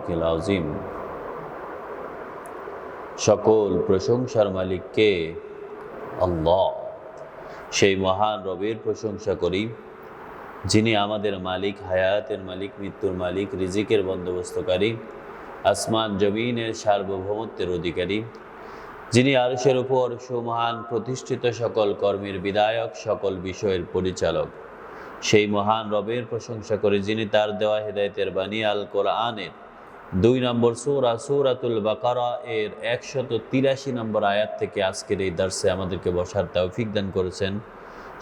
ওয়াবিহামদিহিল আযীম। সকল প্রশংসার মালিক কে? আল্লাহ। সেই মহান রবের প্রশংসা করি, যিনি আমাদের মালিক, হায়াতের মালিক, মৃত্যুর মালিক, রিজিকের বন্দোবস্তকারী, আসমান জমিনের সার্বভৌমত্বের অধিকারী, যিনি আরশের উপর সুমহান প্রতিষ্ঠিত, সকল কর্মের বিধায়ক, সকল বিষয়ের পরিচালক। সেই মহান রবের প্রশংসা করি, যিনি তার দেওয়া হেদায়েতের বাণী আল কোরআনের 2 নম্বর সূরা সূরাতুল বাকারা এর 183 নম্বর আয়াত থেকে আজকের এই দার্সে আমাদেরকে বসার তৌফিক দান করেছেন।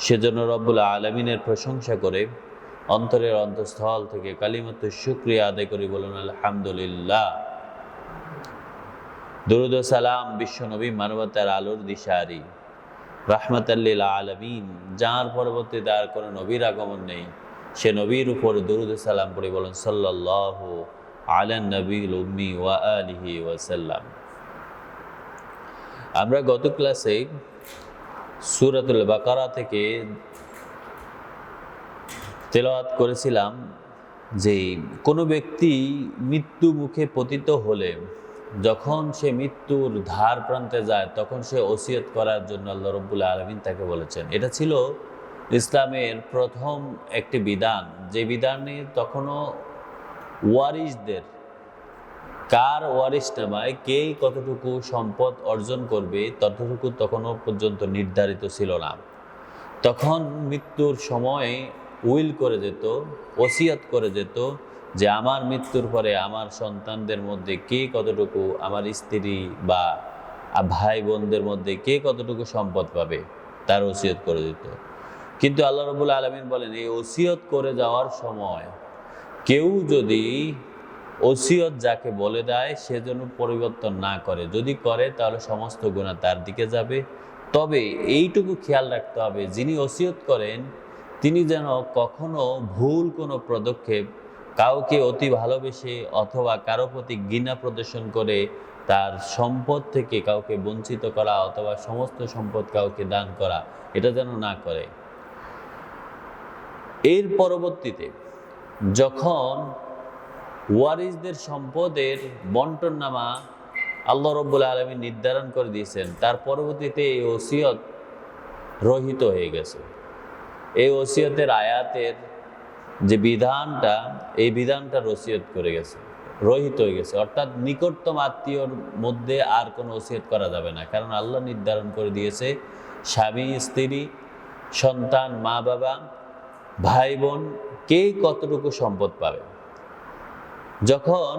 সেজন্য রব্বুল আলামিনের প্রশংসা করে অন্তরের অন্তঃস্থল থেকে কালিমাতু শুকরিয়া আদায় করি, বলুন আলহামদুলিল্লাহ। দুরূদ ও সালাম বিশ্বনবী, মানবতার আলোর দিশারি, রাহমাতাল লিল আলামিন, যার পরবর্তীতে আর কোনো নবীর আগমন নেই, সে নবীর উপর দুরূদ ও সালাম পড়ি, বলুন সাল্লাল্লাহু আলান নবিয়্যিল উম্মি ওয়া আলিহি ওয়া সাল্লাম। আমরা গত ক্লাসে সূরাতুল বাকারা থেকে তেলাওয়াত করেছিলাম যে কোনো ব্যক্তি মৃত্যু মুখে পতিত হলে যখন সে মৃত্যুর ধার প্রান্তে যায় তখন সে ওসিয়ত করার জন্য আল্লাহ রাব্বুল আলামিন তাকে বলেছেন। এটা ছিল ইসলামের প্রথম একটি বিধান, যে বিধানে তখনও ওয়ারিসদের, কার ওয়ারিস নামায় কে কতটুকু সম্পদ অর্জন করবে ততটুকু তখনও পর্যন্ত নির্ধারিত ছিল না। তখন মৃত্যুর সময় উইল করে যেত, ওসিয়ত করে যেত যে আমার মৃত্যুর পরে আমার সন্তানদের মধ্যে কে কতটুকু, আমার স্ত্রী বা ভাই বোনদের মধ্যে কে কতটুকু সম্পদ পাবে, তার ওসিয়ত করে দিত। কিন্তু আল্লাহ রাব্বুল আলামিন বলেন, এই ওসিয়ত করে যাওয়ার সময় কেউ যদি ওসিয়ত যাকে বলে দেয় সে যেন পরিবর্তন না করে, যদি করে তাহলে সমস্ত গুনাহ তার দিকে যাবে। তবে এইটুকু খেয়াল রাখতে হবে, যিনি ওসিয়ত করেন তিনি যেন কখনো ভুল কোনো পদক্ষেপ, কাউকে অতি ভালোবেসে অথবা কারো প্রতি ঘৃণা প্রদর্শন করে তার সম্পদ থেকে কাউকে বঞ্চিত করা অথবা সমস্ত সম্পদ কাউকে দান করা, এটা যেন না করে। এর পরবর্তীতে যখন ওয়ারিসদের সম্পদের বন্টননামা আল্লাহ রাব্বুল আলামিন নির্ধারণ করে দিয়েছেন, তার পরবর্তীতে এই ওসিয়ত রহিত হয়ে গেছে। এই ওসিয়তের আয়াতের যে বিধানটা, এই বিধানটা ওসিয়ত করে গেছে, রহিত হয়ে গেছে। অর্থাৎ নিকটতম আত্মীয়র মধ্যে আর কোনো ওসিয়ত করা যাবে না, কারণ আল্লাহ নির্ধারণ করে দিয়েছে স্বামী স্ত্রী, সন্তান, মা বাবা, ভাই বোন কে কতটুকু সম্পদ পাবে। যখন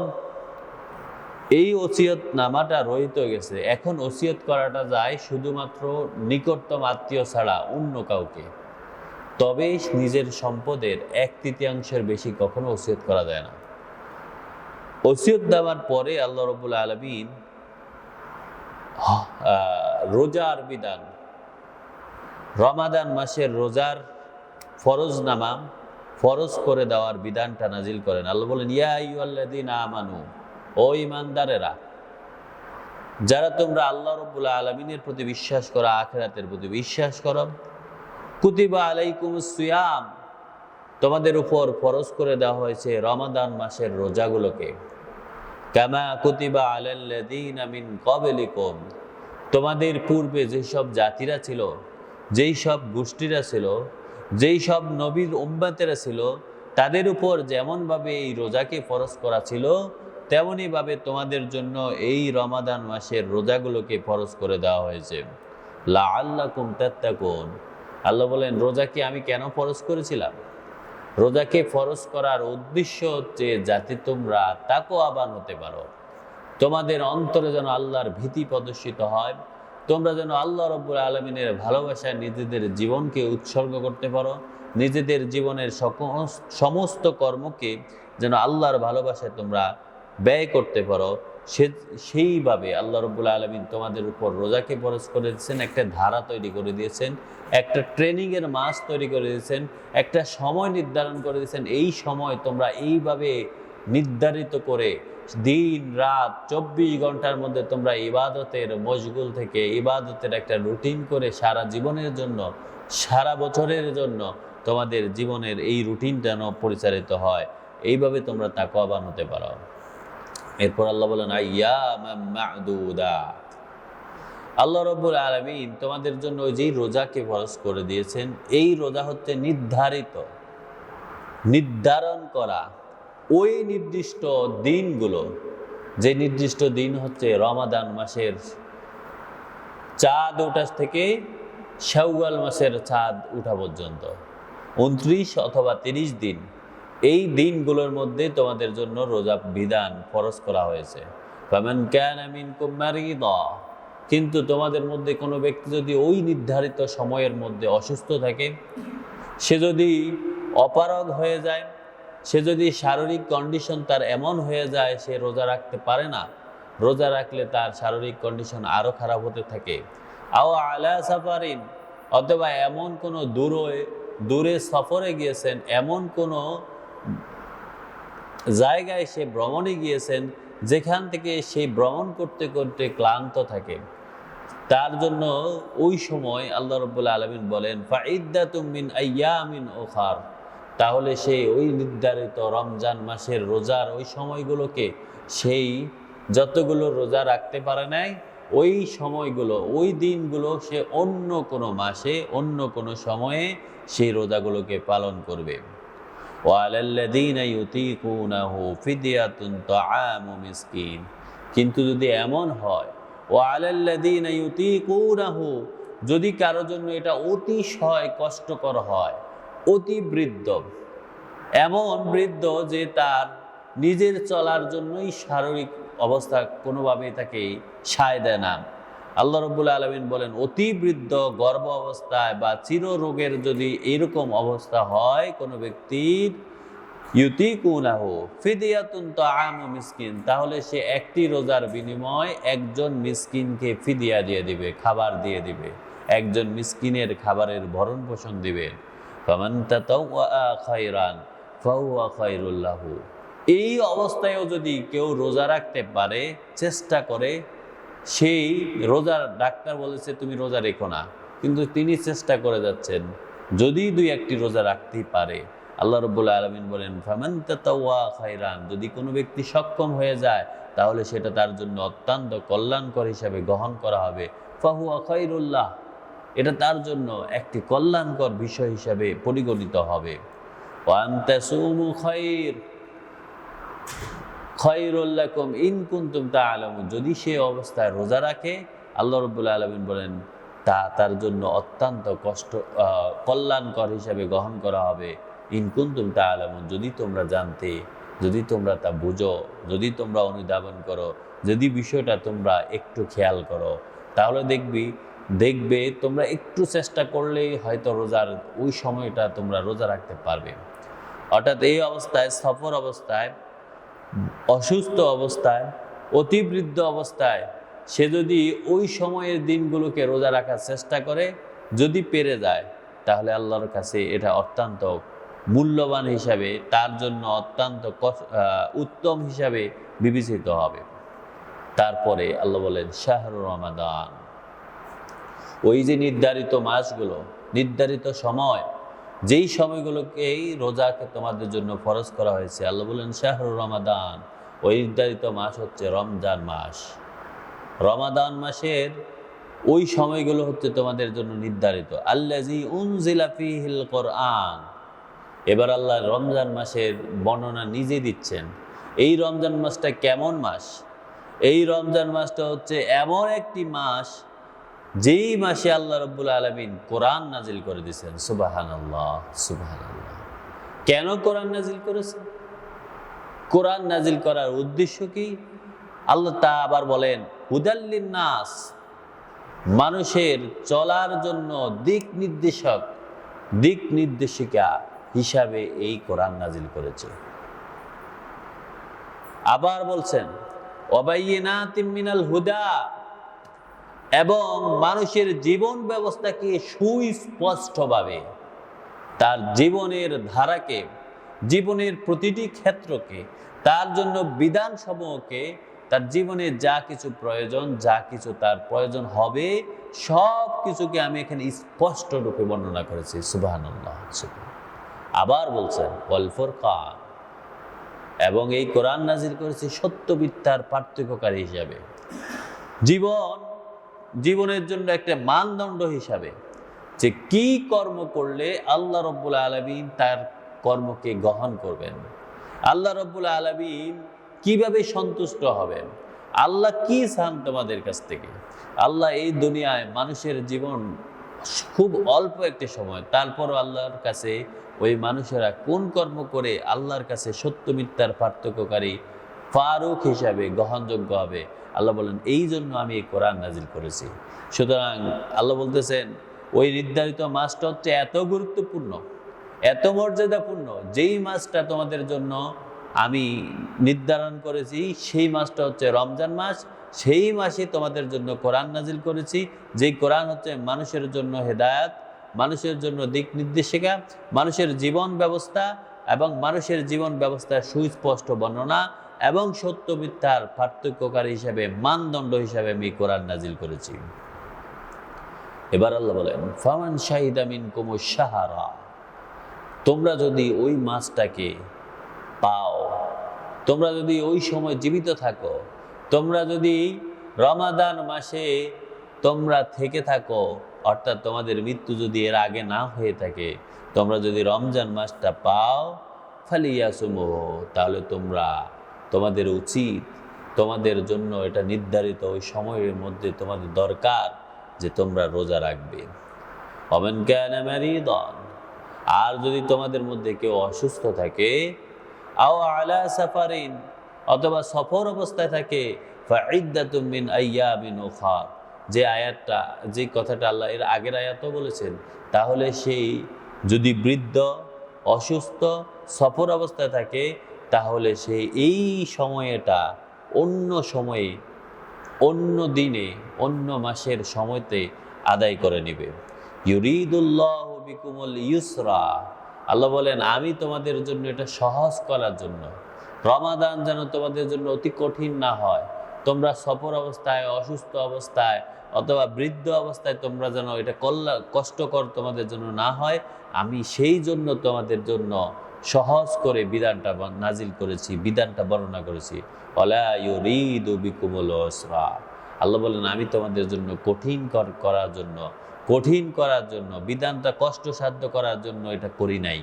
এই ওসিয়ত নামাটা রহিত হয়ে গেছে, এখন ওসিয়ত করাটা যায় শুধুমাত্র নিকটতম আত্মীয় ছাড়া অন্য কাউকে। তবে নিজের সম্পদের 1/3 বেশি কখনো ওসিয়ত করা যায় না। ওসিয়ত দেওয়ার পরে আল্লাহ রাব্বুল আলামিন রোজার বিধান, রমাদান মাসের রোজার ফরজনামা ফরজ করে দেওয়ার বিধানটা নাজিল করেন। আল্লাহ বলেন, ইয়া আইয়ুহাল্লাযীনা আমানু, ও ঈমানদারেরা, যারা তোমরা আল্লাহ রাব্বুল আলামিনের প্রতি বিশ্বাস করো, আখিরাতের প্রতি বিশ্বাস করো, কুতিবা আলাইকুমুস সিয়াম, তোমাদের উপর ফরজ করে দেওয়া হয়েছে রমাদান মাসের রোজাগুলোকে, কামা কুতিবা আলাল্লাযীনা মিন ক্বাবলিকুম, তোমাদের পূর্বে যেসব জাতিরা ছিল, যেই সব গোষ্ঠীরা ছিল, যেই সব নবীর উম্মতেরা ছিল, তাদের উপর যেমনভাবে এই রোজাকে ফরজ করা ছিল তেমনিভাবে তোমাদের জন্য এই রমাদান মাসের রোজাগুলোকে ফরজ করে দেওয়া হয়েছে। লাআল্লাকুম তাত্তাকুন, আল্লাহ বলেন রোজাকে আমি কেন ফরজ করেছিলাম? রোজাকে ফরজ করার উদ্দেশ্য হচ্ছে যাতে তোমরা তাকওয়াবান হতে পারো, তোমাদের অন্তরে যেন আল্লাহর ভীতি প্রদর্শিত হয়, তোমরা যেন আল্লাহ রাব্বুল আলামিনের ভালোবাসায় নিজেদের জীবনকে উৎসর্গ করতে পারো, নিজেদের জীবনের সমস্ত কর্মকে যেন আল্লাহর ভালোবাসায় তোমরা ব্যয় করতে পারো। সেইভাবে আল্লাহ রাব্বুল আলামিন তোমাদের উপর রোজাকে ফরজ করে দিয়েছেন, একটা ধারা তৈরি করে দিয়েছেন, একটা ট্রেনিংয়ের মাস তৈরি করে দিয়েছেন, একটা সময় নির্ধারণ করে দিয়েছেন। এই সময় তোমরা এইভাবে নির্ধারিত করে দিন রাত 24 ঘন্টার মধ্যে তোমরা ইবাদতের মশগুল থেকে ইবাদতের একটা রুটিন করে সারা জীবনের জন্য, সারা বছরের জন্য তোমাদের জীবনের এই রুটিন যেন পরিচালিত হয়, এইভাবে তোমরা তাকওয়াবান হতে পারো। এরপর আল্লাহ বলেন আইয়ামাম মা'দুদাত। আল্লাহ রাব্বুল আলামিন তোমাদের জন্য ওই যেই রোজাকে ফরজ করে দিয়েছেন, এই রোজা হচ্ছে নির্ধারণ করা ওই নির্দিষ্ট দিনগুলো, যে নির্দিষ্ট দিন হচ্ছে রমাদান মাসের চাঁদ ওঠা থেকে শাওয়াল মাসের চাঁদ উঠা পর্যন্ত 29 অথবা 30 দিন। এই দিনগুলোর মধ্যে তোমাদের জন্য রোজা বিধান ফরজ করা হয়েছে। ফামান কানা মিনকুম মারিদা, কিন্তু তোমাদের মধ্যে কোনো ব্যক্তি যদি ওই নির্ধারিত সময়ের মধ্যে অসুস্থ থাকে, সে যদি অপারগ হয়ে যায়, সে যদি শারীরিক কন্ডিশন তার এমন হয়ে যায় সে রোজা রাখতে পারে না, রোজা রাখলে তার শারীরিক কন্ডিশন আরও খারাপ হতে থাকে, আও আলা সাফারিন, অথবা এমন কোনো দূরে সফরে গিয়েছেন, এমন কোনো জায়গায় সে ভ্রমণে গিয়েছেন যেখান থেকে সেই ভ্রমণ করতে করতে ক্লান্ত থাকে, তার জন্য ওই সময় আল্লাহ রাব্বুল আলামিন বলেন ফাইদ্দাতুম মিন আইয়ামিন উখার, তাহলে সেই ওই নির্ধারিত রমজান মাসের রোজার ওই সময়গুলোকে, সেই যতগুলো রোজা রাখতে পারে নাই ওই সময়গুলো, ওই দিনগুলো সে অন্য কোনো মাসে অন্য কোনো সময়ে সেই রোজাগুলোকে পালন করবে। ওয়ালাল্লাযীনা ইউতীকুনাহু ফিদয়াতুন তাআমু মিসকিন, কিন্তু যদি এমন হয় ওয়ালাল্লাযীনা ইউতীকুনাহু, যদি কারো জন্য এটা অতিশয় কষ্টকর হয়, অতি বৃদ্ধ, এমন বৃদ্ধ যে তার নিজের চলার জন্যই শারীরিক অবস্থা কোনোভাবেই তাকে সায় দেয় না, আল্লাহ রাব্বুল আলামিন বলেন অতি বৃদ্ধ গর্ভ অবস্থায় বা চিররোগের যদি এরকম অবস্থা হয় কোনো ব্যক্তির, ইউতীকুনাহু ফিদিয়াতুন তাআমু মিসকিন, তাহলে সে একটি রোজার বিনিময় একজন মিসকিনকে ফিদিয়া দিয়ে দিবে, খাবার দিয়ে দিবে, একজন মিসকিনের খাবারের ভরণ পোষণ দিবেন। ফামান তাতাওয়া খায়রান ফাহুয়া খায়রুল লাহু, এই অবস্থায়ও যদি কেউ রোজা রাখতে পারে, চেষ্টা করে, সেই রোজার ডাক্তার বলেছে তুমি রোজা রেখো না, কিন্তু তিনি চেষ্টা করে যাচ্ছেন, যদি 2-1টি রোজা রাখতেই পারে, আল্লাহ রাব্বুল আলামিন বলেন ফামান তাতাওয়া খায়রান, যদি কোনো ব্যক্তি সক্ষম হয়ে যায় তাহলে সেটা তার জন্য অত্যন্ত কল্যাণকর হিসাবে গ্রহণ করা হবে। ফাহুয়া খায়রুল লাহ, এটা তার জন্য একটি কল্যাণকর বিষয় হিসাবে পরিগণিত হবে। ওয়া আনতাসুমু খায়রুল লাকুম ইন কুনতুম তা'লামুন, যদি সে অবস্থায় রোজা রাখে আল্লাহ রাব্বুল আলামিন বলেন তা তার জন্য অত্যন্ত কল্যাণকর হিসাবে গ্রহণ করা হবে। ইন কুনতুম তা'লামুন, যদি তোমরা জানতে, যদি তোমরা তা বুঝো, যদি তোমরা অনুধাবন করো, যদি বিষয়টা তোমরা একটু খেয়াল করো, তাহলে দেখবে তোমরা একটু চেষ্টা করলেই হয়তো রোজার ওই সময়টা তোমরা রোজা রাখতে পারবে। অর্থাৎ এই অবস্থায়, সফর অবস্থায়, অসুস্থ অবস্থায়, অতিবৃদ্ধ অবস্থায় সে যদি ওই সময়ের দিনগুলোকে রোজা রাখার চেষ্টা করে, যদি পেরে যায়, তাহলে আল্লাহর কাছে এটা অত্যন্ত মূল্যবান হিসাবে, তার জন্য অত্যন্ত উত্তম হিসাবে বিবেচিত হবে। তারপরে আল্লাহ বলেন শাহরু রমাদান, ওই যে নির্ধারিত মাসগুলো, নির্ধারিত সময়, যেই সময়গুলোকেই রোজাকে তোমাদের জন্য ফরজ করা হয়েছে, আল্লাহ বলেন শাহরু রমাদান, ওই নির্ধারিত মাস হচ্ছে রমজান মাস। রমাদান মাসের ওই সময়গুলো হচ্ছে তোমাদের জন্য নির্ধারিত। আল্লাযী উনজিলা ফীহিল কোরআন, এবার আল্লাহ রমজান মাসের বর্ণনা নিজে দিচ্ছেন। এই রমজান মাসটা কেমন মাস? এই রমজান মাসটা হচ্ছে এমন একটি মাস যেই মাসে আল্লাহ রাব্বুল আলামিন কোরআন নাজিল করে দিয়েছেন। সুবহানাল্লাহ, সুবহানাল্লাহ। কেন কোরআন নাজিল করেছেন? কোরআন নাজিল করার উদ্দেশ্য কি? আল্লাহ তা আবার বলেন হুদাল্লিন নাস, মানুষের চলার জন্য দিক নির্দেশিকা হিসাবে এই কোরআন নাজিল করেছে। আবার বলছেন ওয়াবাইয়িনাতিম মিনাল হুদা, এবং মানুষের জীবন ব্যবস্থাকে সুস্পষ্টভাবে, তার জীবনের ধারাকে, জীবনের প্রতিটি ক্ষেত্রকে, তার জন্য বিধানসমূহকে, তার জীবনে যা কিছু প্রয়োজন, যা কিছু তার প্রয়োজন হবে, সব কিছুকে আমি এখানে স্পষ্ট রূপে বর্ণনা করেছি। সুবহানাল্লাহ। আবার বলছেন ওয়াল ফুরকান, এবং এই কোরআন নাজিল করেছি সত্য মিথ্যার পার্থক্যকারী হিসাবে, জীবনের জন্য একটা মানদণ্ড হিসাবে, যে কি কর্ম করলে আল্লাহ রব্বুল আলামিন তার কর্মকে গ্রহণ করবেন, আল্লাহ রব্বুল আলামিন কিভাবে সন্তুষ্ট হবেন, আল্লাহ কি চান তোমাদের কাছ থেকে। আল্লাহ এই দুনিয়ায় মানুষের জীবন খুব অল্প একটি সময়, তারপরও আল্লাহর কাছে ওই মানুষেরা কোন কর্ম করে আল্লাহর কাছে সত্য মিথ্যার পার্থক্যকারী ফারুক হিসাবে গ্রহণযোগ্য হবে। আল্লাহ বলেন এই জন্য আমি এই কোরআন নাজিল করেছি। সুতরাং আল্লাহ বলতেছেন ওই নির্ধারিত মাসটা হচ্ছে এত গুরুত্বপূর্ণ, এত মর্যাদাপূর্ণ, যেই মাসটা তোমাদের জন্য আমি নির্ধারণ করেছি সেই মাসটা হচ্ছে রমজান মাস। সেই মাসে তোমাদের জন্য কোরআন নাজিল করেছি, যেই কোরআন হচ্ছে মানুষের জন্য হেদায়াত, মানুষের জন্য দিক নির্দেশিকা, মানুষের জীবন ব্যবস্থা এবং মানুষের জীবন ব্যবস্থার সুস্পষ্ট বর্ণনা এবং সত্য মিথ্যার পার্থক্যকারী হিসাবে, মানদণ্ড হিসাবে আমি কোরআন নাজিল করেছি। এবার আল্লাহ বলেন ফামান শাহিদা মিনকুমুশ শাহরা, তোমরা যদি ওই মাসটাকে পাও, তোমরা যদি ওই সময় জীবিত থাকো, তোমরা যদি রমাদান মাসে তোমরা থেকে থাকো, অর্থাৎ তোমাদের মৃত্যু যদি এর আগে না হয়ে থাকে, তোমরা যদি রমজান মাসটা পাও, ফালিয়াসুমুহু, তাহলে তোমাদের উচিত, তোমাদের জন্য এটা নির্ধারিত ওই সময়ের মধ্যে তোমাদের দরকার যে তোমরা রোজা রাখবে। ওমান কানা মারিদান, আর যদি তোমাদের মধ্যে কেউ অসুস্থ থাকে, আও আলা সাফারিন, অথবা সফর অবস্থায় থাকে, ফাইদ্দাতুম মিন আইয়ামিন উখার, যে কথাটা আল্লাহ এর আগের আয়াতও বলেছেন, তাহলে সেই যদি বৃদ্ধ, অসুস্থ, সফর অবস্থায় থাকে, তাহলে সে এই সময়টা অন্য সময়ে, অন্য দিনে, অন্য মাসের সময়তে আদায় করে নেবে। ইউরিদুল্লাহু বিকুমুল ইউসরা, আল্লাহ বলেন আমি তোমাদের জন্য এটা সহজ করার জন্য, রমাদান যেন তোমাদের জন্য অতি কঠিন না হয়, তোমরা সফর অবস্থায়, অসুস্থ অবস্থায় অথবা বৃদ্ধ অবস্থায় তোমরা যেন এটা কষ্টকর তোমাদের জন্য না হয়, আমি সেই জন্য তোমাদের জন্য সহজ করে বিধানটা নাজিল করেছি, বিধানটা বর্ণনা করেছি। ওয়ালা ইউরিদু বিকুমুল উসরা, আল্লাহ বলেন আমি তোমাদের জন্য কঠিন করার জন্য বিধানটা কষ্টসাধ্য করার জন্য এটা করি নাই।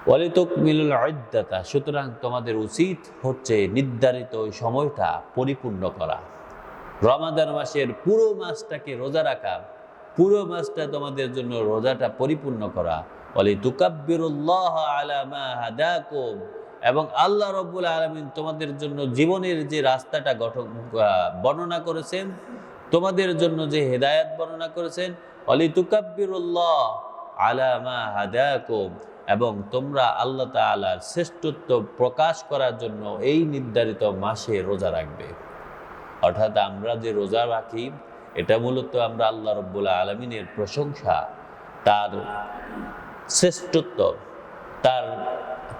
ওয়ালিতুকমিলুল ইদ্দাতা, সুতরাং তোমাদের উচিত হচ্ছে নির্ধারিত ওই সময়টা পরিপূর্ণ করা, রমাদান মাসের পুরো মাসটাকে রোজা রাখা, পুরো মাসটা তোমাদের জন্য রোজাটা পরিপূর্ণ করা। ওয়ালিতুকাব্বিরুল্লাহ আলা মা হাদাকুম, এবং আল্লাহ রাব্বুল আলামিন তোমাদের জন্য জীবনের যে রাস্তাটা বর্ণনা করেছেন, তোমাদের জন্য যে হেদায়েত বর্ণনা করেছেন, ওয়ালিতুকাব্বিরুল্লাহ আলা মা হাদাকুম, এবং তোমরা আল্লাহ তাআলার শ্রেষ্ঠত্ব প্রকাশ করার জন্য এই নির্ধারিত মাসে রোজা রাখবে। অর্থাৎ আমরা যে রোজা রাখি এটা মূলত আমরা আল্লাহ রাব্বুল আলামিনের প্রশংসা, তার শ্রেষ্ঠত্ব,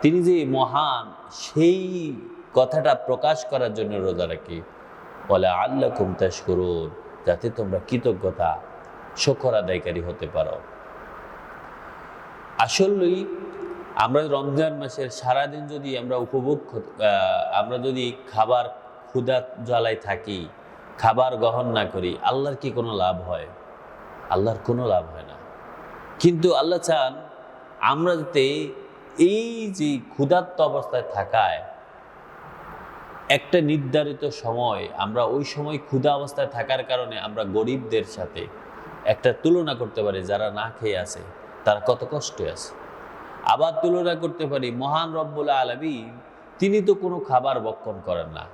তিনি যে মহান, সেই কথাটা প্রকাশ করার জন্য রোজা রাখি। বলে আল্লাকুম তাশকুরুন, যাতে তোমরা কৃতজ্ঞতা, শুকর আদায়কারী হতে পারো। আসলেই আমরা রমজান মাসের সারাদিন যদি আমরা যদি খাবার ক্ষুধা জ্বালায় থাকি, খাবার গ্রহণ না করি, আল্লাহর কি কোনো লাভ হয়? আল্লাহর কোনো লাভ হয় না। কিন্তু আল্লাহ চান আমরা যাতে এই যে ক্ষুধার্ত অবস্থায় থাকায় একটা নির্ধারিত সময়, আমরা ওই সময় ক্ষুধা অবস্থায় থাকার কারণে আমরা গরিবদের সাথে একটা তুলনা করতে পারি, যারা না খেয়ে আছে তারা কত কষ্টে আছে। আবার তুলনা করতে পারি মহান রব্বুল আলামিন, তিনি তো কোনো খাবার ভক্ষণ করেন না,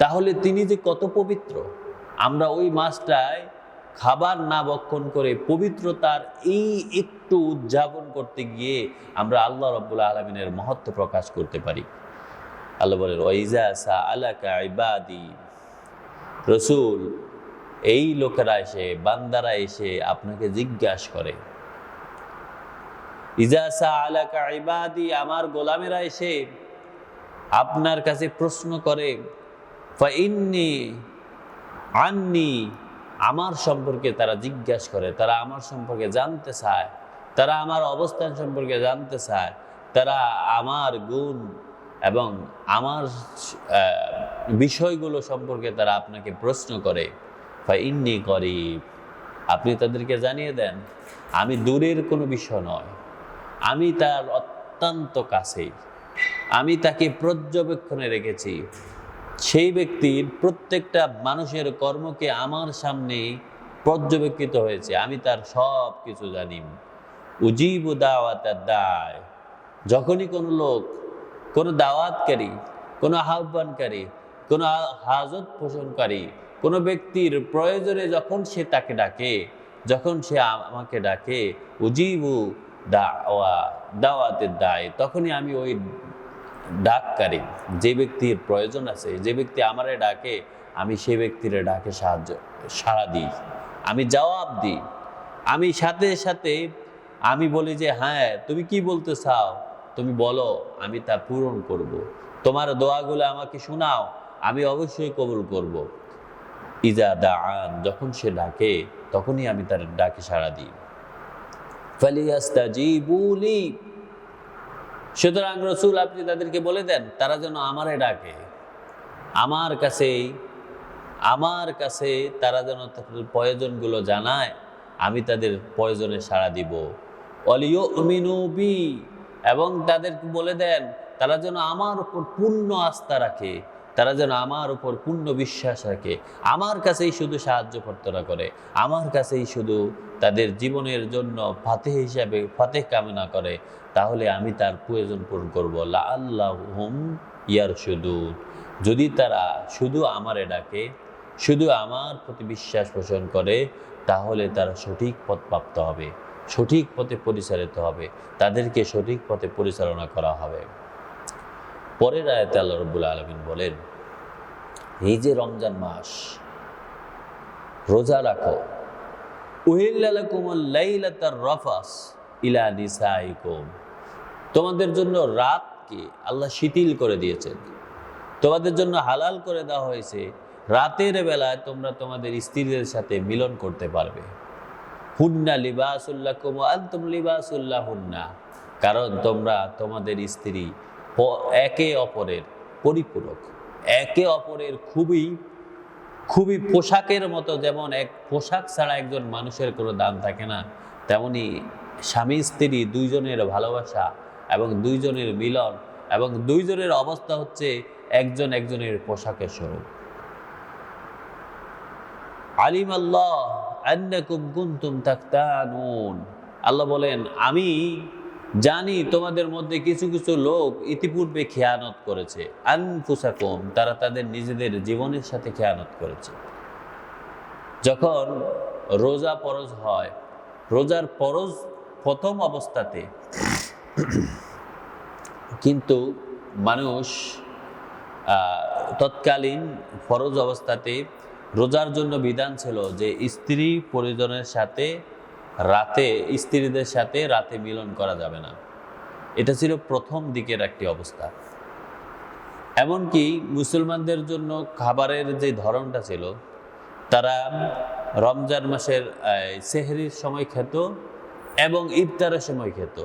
তাহলে তিনি যে কত পবিত্র। আমরা ওই মাসটায় খাবার না ভক্ষণ করে পবিত্রতার এই একটু উদযাপন করতে গিয়ে আমরা আল্লাহ রাব্বুল আলামিনের মহত্ব প্রকাশ করতে পারি। আল্লাহ বলেন ওয়াইজা সাআলাকা ইবাদি, রাসূল, এই লোকেরা এসে, বান্দারা এসে আপনাকে জিজ্ঞাসা করে, ইজা সাআলাকা ইবাদি, আমার গোলামেরা এসে আপনার কাছে প্রশ্ন করে, ফাইন্নি আন্নি, আমার সম্পর্কে তারা জিজ্ঞাসা করে, তারা আমার সম্পর্কে জানতে চায়, তারা আমার অবস্থান সম্পর্কে জানতে চায়, তারা আমার গুণ, এবং আমার বিষয়গুলো সম্পর্কে তারা আপনাকে প্রশ্ন করে, ফাইন্নী করিব, আপনি তাদেরকে জানিয়ে দেন আমি দূরের কোনো বিষয় নয়, আমি তার অত্যন্ত কাছেই, আমি তাকে পর্যবেক্ষণে রেখেছি। সেই ব্যক্তির প্রত্যেকটা মানুষের কর্মকে আমার সামনে পর্যবেক্ষিত হয়েছে, আমি তার সব কিছু জানি। উজিবু দাওয়াতাদ দায়, যখনই কোনো লোক, কোনো দাওয়াতকারী, কোনো আহ্বানকারী, কোনো হাজত পোষণকারী, কোনো ব্যক্তির প্রয়োজনে যখন সে তাকে ডাকে, যখন সে আমাকে ডাকে, উজিবু দাওয়াতের দায়, তখনই আমি ওই ডাককারী, যে ব্যক্তির প্রয়োজন আছে, যে ব্যক্তি আমারে ডাকে, আমি সেই ব্যক্তির ডাকে সাড়া দিই, আমি জবাব দিই। আমি সাথে সাথে আমি বলি যে হ্যাঁ তুমি কি বলতে চাও, তুমি বলো, আমি তা পূরণ করব। তোমার দোয়াগুলো আমাকে শোনাও, আমি অবশ্যই কবুল করব। ইজা দাআন, যখন সে ডাকে তখনই আমি তার ডাকে সাড়া দিই। ফালিয়াস্তাজিবু লি, সুতরাং রাসূল আপনি তাদেরকে বলে দেন তারা যেন আমারে ডাকে, আমার কাছে তারা যেন তাদের প্রয়োজনগুলো জানায়, আমি তাদের প্রয়োজনে সাড়া দিব। ওয়ালিয়ুমিনু বি, এবং তাদেরকে বলে দেন তারা যেন আমার উপর পূর্ণ আস্থা রাখে, তারা যেন আমার উপর পূর্ণ বিশ্বাস রাখে, আমার কাছেই শুধু সাহায্য প্রার্থনা করে, আমার কাছেই শুধু তাদের জীবনের জন্য ফাতেহ কামনা করে, তাহলে আমি তার প্রয়োজন পূরণ করবো। লাআল্লাহুম ইয়ারশুদুন, যদি তারা শুধু আমারে ডাকে, শুধু আমার প্রতি বিশ্বাস পোষণ করে, তাহলে তারা সঠিক পথ প্রাপ্ত হবে, সঠিক পথে পরিচালিত হবে, তাদেরকে সঠিক পথে পরিচালনা করা হবে। পরের আয়াতে আল্লাহ রাব্বুল আলামিন বলেন, এই যে রমজান মাস, রোজা রাখো, উহিল্লা লাকুমুল লাইলাতার রাফাস ইলা নিসাইকুম, তোমাদের জন্য রাতকে আল্লাহ শিথিল করে দিয়েছেন, তোমাদের জন্য হালাল করে দেওয়া হয়েছে, রাতের বেলায় তোমরা তোমাদের স্ত্রীদের সাথে মিলন করতে পারবে। হুন্না লিবাসুল লাকুম ওয়া আনতুম লিবাসুল লাহুন্না, কারণ তোমরা তোমাদের স্ত্রী একে অপরের পরিপূরক, একে অপরের খুবই খুবই পোশাকের মতো। যেমন এক পোশাক ছাড়া একজন মানুষের কোনো দাম থাকে না, তেমনি স্বামী স্ত্রী দুইজনের ভালোবাসা এবং দুইজনের মিলন এবং দুইজনের অবস্থা হচ্ছে একজন একজনের পোশাকের স্বরূপ। আলিম আল্লাহ আন্নাকুম কুনতুম তাখতানুন, আল্লাহ বলেন আমি জানি তোমাদের মধ্যে কিছু কিছু লোক ইতিপূর্বে খেয়ানত করেছে। আনফুসাকুম, তারা তাদের নিজেদের জীবনের সাথে খেয়ানত করেছে। যখন রোজা ফরজ হয়, রোজার ফরজ প্রথম অবস্থাতে কিন্তু মানুষ তৎকালীন ফরজ অবস্থাতে রোজার জন্য বিধান ছিল যে স্ত্রী পরিজনের সাথে স্ত্রীদের সাথে রাতে মিলন করা যাবে না। এটা ছিল প্রথম দিকের একটি অবস্থা। এমনকি মুসলমানদের জন্য খাবারের যে ধরনটা ছিল, তারা রমজান মাসের সেহরির সময় খেত এবং ইফতারের সময় খেত,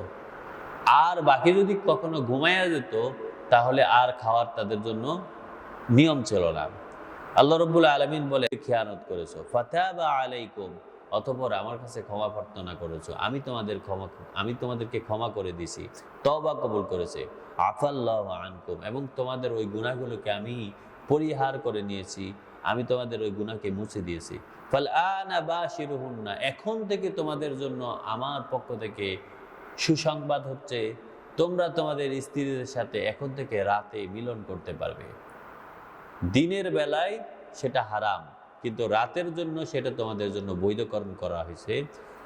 আর বাকি যদি কখনো ঘুমাইয়া যেত তাহলে আর খাওয়ার তাদের জন্য নিয়ম ছিল না। আল্লাহ রাব্বুল আলামিন বলে, খেয়ানত করেছো, ফাতাবা আলাইকুম, অতঃপর আমার কাছে ক্ষমা প্রার্থনা করেছো, আমি তোমাদেরকে ক্ষমা করে দিছি, তওবা কবুল করেছে। আফাল্লাহু আনকুম, এবং তোমাদের ওই গুনাহগুলোকে আমি পরিহার করে নিয়েছি, আমি তোমাদের ওই গুনাহকে মুছে দিয়েছি। ফাল আনা বাশিরুহুন্না, এখন থেকে তোমাদের জন্য আমার পক্ষ থেকে সুসংবাদ হচ্ছে তোমরা তোমাদের স্ত্রীদের সাথে এখন থেকে রাতে মিলন করতে পারবে। দিনের বেলায় সেটা হারাম, কিন্তু রাতের জন্য সেটা তোমাদের জন্য বৈধকরণ করা হয়েছে।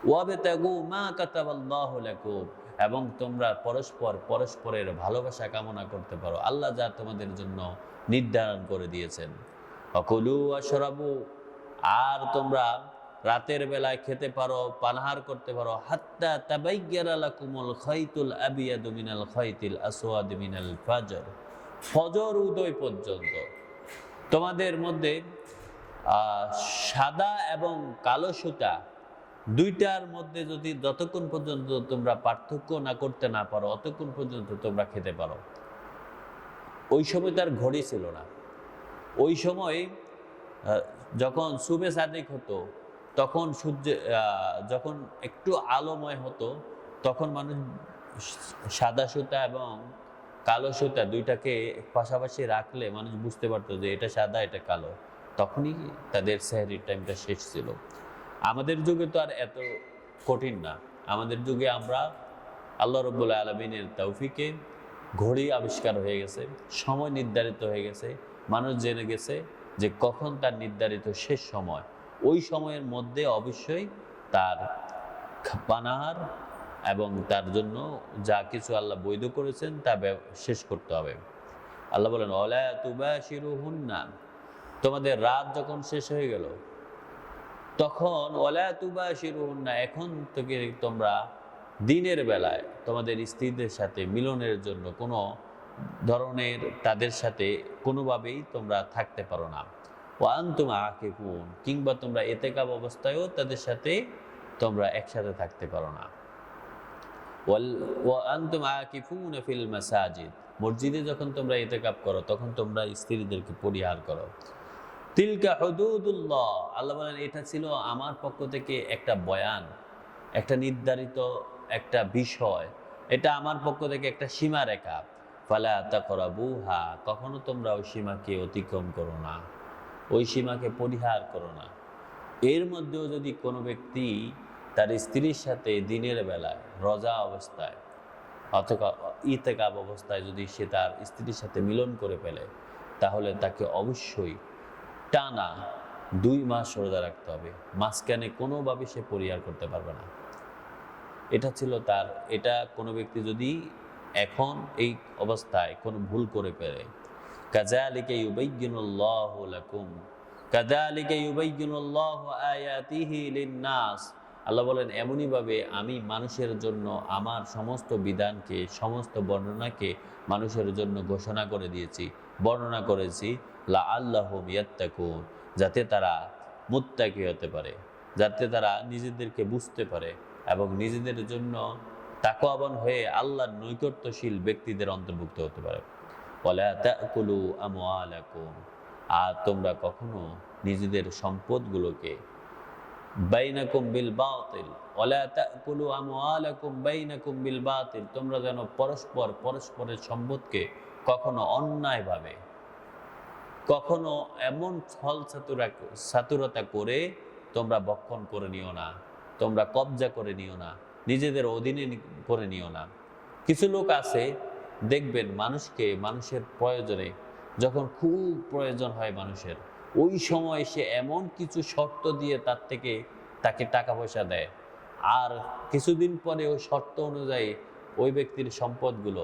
ওয়াবতাগু মা কাতাবাল্লাহু লাকুম, এবং তোমরা পরস্পরের ভালোবাসা কামনা করতে পারো আল্লাহ যা তোমাদের জন্য নির্ধারণ করে দিয়েছেন। ওয়াকুলু ওয়াশরাবু, আর তোমরা রাতের বেলায় খেতে পারো, পানাহার করতে পারো, হাত্তা তাবায়্যানা লাকুমুল খাইতুল আবিয়াদু মিনাল খাইতিল আসওয়াদি মিনাল ফাজর, ফজর উদয় পর্যন্ত তোমাদের মধ্যে সাদা এবং কালো সুতা দুইটার মধ্যে যদি যতক্ষণ পর্যন্ত তোমরা পার্থক্য করতে না পারো, অতক্ষণ পর্যন্ত তোমরা খেতে পারো। ওই সময় তার ঘড়ি ছিল না। ওই সময় যখন সুবে সাদিক হতো, তখন যখন একটু আলোময় হতো, তখন মানুষ সাদা সুতা এবং কালো সুতা দুইটাকে পাশাপাশি রাখলে মানুষ বুঝতে পারতো যে এটা সাদা এটা কালো। তখনই তাদের সেহরির টাইমটা শেষ ছিল। আমাদের যুগে তো আর এত কঠিন না। আমাদের যুগে আমরা আল্লাহ রাব্বুল আলামিনের তৌফিকে ঘড়ি আবিষ্কার হয়ে গেছে, সময় নির্ধারিত হয়ে গেছে, মানুষ জেনে গেছে যে কখন তার নির্ধারিত শেষ সময়। ওই সময়ের মধ্যে অবশ্যই তার পানাহার এবং তার জন্য যা কিছু আল্লাহ বৈধ করেছেন তা শেষ করতে হবে। আল্লাহ বলেন ওয়ালা তুবাশিরুহুন্না, তোমাদের রাত যখন শেষ হয়ে গেল তখন ওয়ালা তুবাশিরুহুন্না, এখন থেকে তোমরা দিনের বেলায় তোমাদের স্ত্রীদের সাথে মিলনের জন্য কোনো ধরনের তাদের সাথে কোনোভাবেই তোমরা থাকতে পারো না। ওয়া আনতুম আকিফুন, কিংবা তোমরা ইতিকাফ অবস্থায়ও তাদের সাথে তোমরা একসাথে থাকতে পারো না। ওয়া আনতুম আকিফুনা ফিল মাসাজিদ, মসজিদে যখন তোমরা ইতিকাফ করো তখন তোমরা স্ত্রীদেরকে পরিহার করো। তিলকা হুদুদুল্লাহ, আল্লাহ বলেন এটা ছিল আমার পক্ষ থেকে একটা বয়ান, একটা নির্ধারিত একটা বিষয়, এটা আমার পক্ষ থেকে একটা সীমারেখা। ফালা তাকরাবুহা, কখনো তোমরা ওই সীমাকে অতিক্রম করো না, ওই সীমাকে পরিহার করো না। এর মধ্যেও যদি কোনো ব্যক্তি তার স্ত্রীর সাথে দিনের বেলায় রোজা অবস্থায় অথবা ইতিকাফ অবস্থায় যদি সে তার স্ত্রীর সাথে মিলন করে ফেলে, তাহলে তাকে অবশ্যই টানা 2 মাস রোজা রাখতে হবে। মাঝখানে কোনোভাবে সে পরিহার করতে পারবে না। এটা ছিল তার, এটা কোনো ব্যক্তি যদি এখন এই অবস্থায় কোনো ভুল করে ফেলে, কাযালিকা ইউবাইয়িনুল্লাহু লাকুম কাযালিকা ইউবাইয়িনুল্লাহু আয়াতিহি লিন-নাস, আল্লাহ বলেন এমনইভাবে আমি মানুষের জন্য আমার সমস্ত বিধানকে, সমস্ত বর্ণনাকে মানুষের জন্য ঘোষণা করে দিয়েছি, বর্ণনা করেছি, লাআল্লাহুম ইয়াত্তাকুন, যাতে তারা মুত্তাকি হতে পারে, যাতে তারা নিজেদেরকে বুঝতে পারে এবং নিজেদের জন্য তাকওয়াবান হয়ে আল্লাহর নৈকট্যশীল ব্যক্তিদের অন্তর্ভুক্ত হতে পারে। ওয়ালা তাকুলু আমওয়ালাকুম, আর তোমরা কখনো নিজেদের সম্পদগুলোকে বাইনাকুম বিল বাতিল, ওয়ালা তাকুলু আমওয়ালাকুম বাইনাকুম বিল বাতিল, তোমরা যেন পরস্পরের সম্পদকে কখনো অন্যায়ভাবে, কখনো এমন ছল চাতুরতা করে তোমরা ভক্ষণ করে নিও না, তোমরা কবজা করে নিও না, নিজেদের অধীনে করে নিও না। কিছু লোক আছে দেখবেন মানুষকে, মানুষের প্রয়োজনে, যখন খুব প্রয়োজন হয় মানুষের, ওই সময় সে এমন কিছু শর্ত দিয়ে তাকে টাকা পয়সা দেয়, আর কিছুদিন পরে ওই শর্ত অনুযায়ী ওই ব্যক্তির সম্পদগুলো,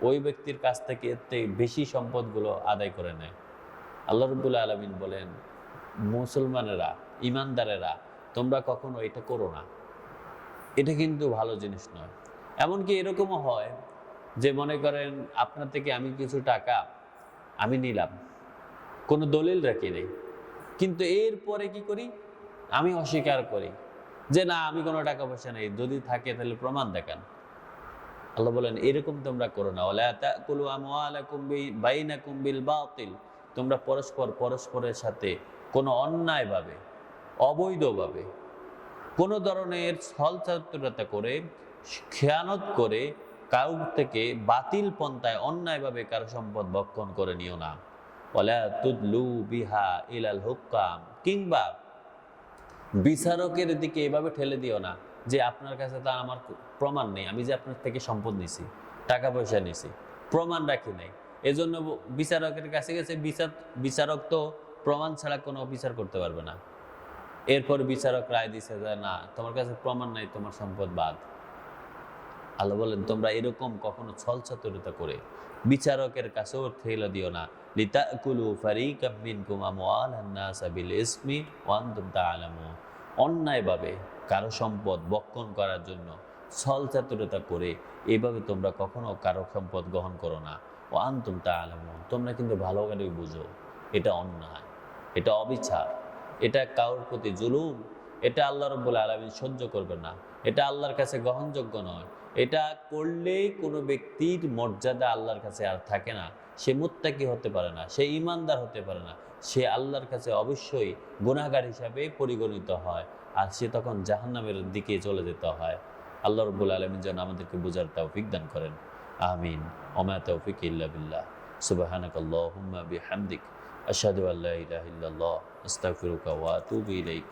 ওই ব্যক্তির কাছ থেকে এর থেকে বেশি সম্পদগুলো আদায় করে নেয়। আল্লাহ রাব্বুল আলামিন বলেন মুসলমানেরা, ইমানদারেরা, তোমরা কখনো এটা করো না, এটা কিন্তু ভালো জিনিস নয়। এমনকি এরকমও হয় যে মনে করেন আপনার থেকে আমি কিছু টাকা আমি নিলাম, কোনো দলিল রাখি নেই, কিন্তু এরপরে কি করি, আমি অস্বীকার করি যে না আমি কোনো টাকা পয়সা নেই, যদি থাকে তাহলে প্রমাণ দেখান। আল্লাহ বলেন এরকম তোমরা করো না। ওয়ালা তাকুলু আমওয়ালাকুম বাইনাকুম বিল বাতিল, তোমরা পরস্পরের সাথে কোনো অন্যায়ভাবে, অবৈধভাবে, কোনো ধরনের ছলচাতুরতা করে, খেয়ানত করে কারো থেকে বাতিল পন্থায় অন্যায়ভাবে কারো সম্পদ ভক্ষণ করে নিও না। ওয়ালা তুদলু বিহা ইলাল হুকাম, কিংবা বিচারকের দিকে এভাবে ঠেলে দিও না যে আপনার কাছে তো আমার প্রমাণ নেই, আমি যে আপনার থেকে সম্পদ নিছি, টাকা পয়সা নিছি, প্রমাণ রাখি নাই, এজন্য বিচারকের কাছে গেছে, বিচারক তো প্রমাণ ছাড়া কোনো বিচার করতে পারবে না। এরপর বিচারক রায় দিছে যে না তোমার কাছে প্রমাণ নাই, তোমার সম্পদ বাদ। আল্লাহ বলেন তোমরা এরকম কখনো ছলচাতুরতা করে বিচারকের কাছেও ঠেলে দিও না। লিতাকুলু ফারিকাম মিনকুম আমওয়ালান নাস বিল ইসমি ওয়া আনতুম তা'লামুন, অন্যায়ভাবে কারো সম্পদ ভক্ষণ করার জন্য ছলচাতুরতা করে এইভাবে তোমরা কখনো কারো সম্পদ গ্রহণ করো না। ওয়া আনতুম তা'লামুন, তোমরা কিন্তু ভালো করে বুঝো এটা অন্যায়, এটা অবিচার, এটা কারোর প্রতি জুলুম, এটা আল্লাহ রাব্বুল আলামিন সহ্য করবে না, এটা আল্লাহর কাছে গ্রহণযোগ্য নয়। এটা করলেই কোনো ব্যক্তির মর্যাদা আল্লাহর কাছে আর থাকে না, সে মুত্তাকি হতে পারে না, সে ঈমানদার হতে পারে না, সে আল্লাহর কাছে অবশ্যই গুনাহগার হিসাবে পরিগণিত হয়, আর সে তখন জাহান্নামের দিকে চলে যেতে হয়। আল্লাহ রাব্বুল আলামিন যেন আমাদেরকে বুঝার তৌফিক দান করেন। আমিন। ওমা তৌফিক ইল্লা বিল্লাহ। সুবহানাকাল্লাহুম্মা বিহামদিক আশহাদু আল্লা ইলাহা ইল্লাল্লাহ আস্তাগফিরুকা ওয়া আতুবু ইলাইক।